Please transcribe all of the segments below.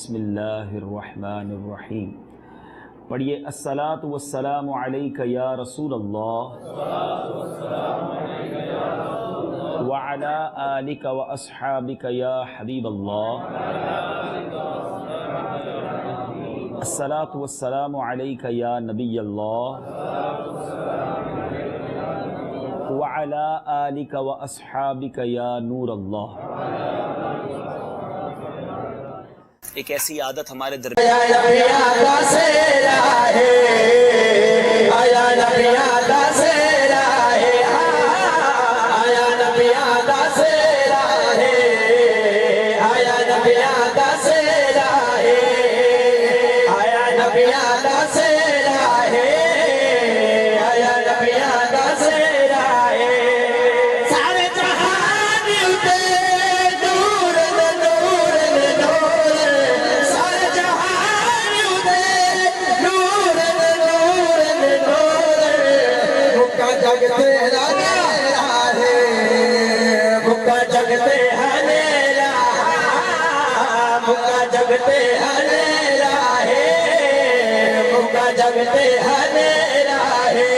बिस्मिल्लाहिर्रहमानिर्रहीम। पढ़िए अस्सलातु वस्सलामु अलैका या रसूल अल्लाह व अला आलिका व अस्हाबिका या हबीब अल्लाह। अस्सलातु वस्सलामु अलैका या नबी अल्लाह व अला आलिका व अस्हाबिका या नूर अल्लाह। एक ऐसी आदत हमारे दरबार जगते हनेरा है, मुका जगते हनेरा है।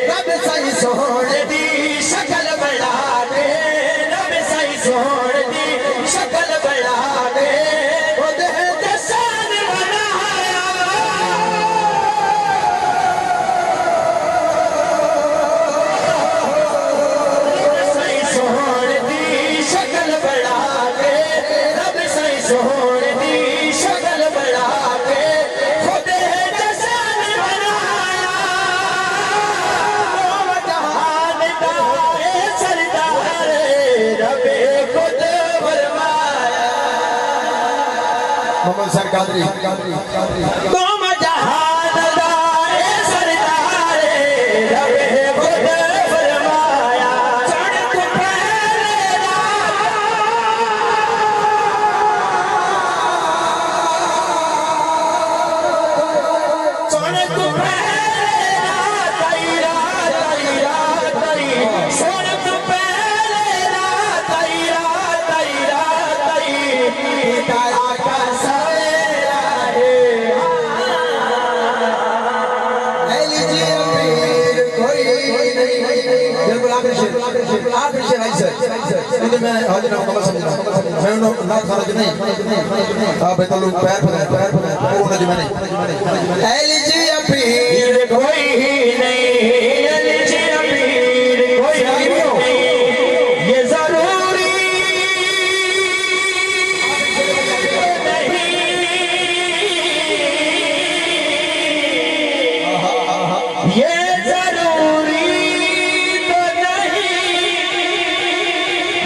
रब सही सोहण दी शक्ल बना दे, रब सही सोहण दी शक्ल बना दे। खुद दसान बनाया सही सोहण दी शक्ल बना दे, रब सही सोहण दी शक्ल बना के खुद जसान बनाया। जहान का सरदार रबे खुद फरमाया। मोहम्मद सर कादरी तुम जहान का सरदार रबे खुद फरमाया।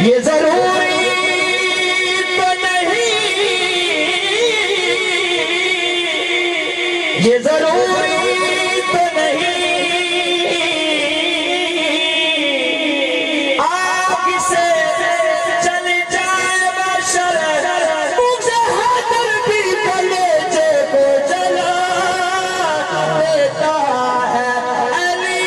ये जरूरी तो नहीं, ये जरूरी तो नहीं। आग से जल जाए बशर, मुझे हाथर भी कलेजे को जला देता है अली।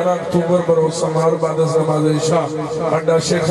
अक्टूबर बरोज समार बाद नमाज इशा अड्डा शेख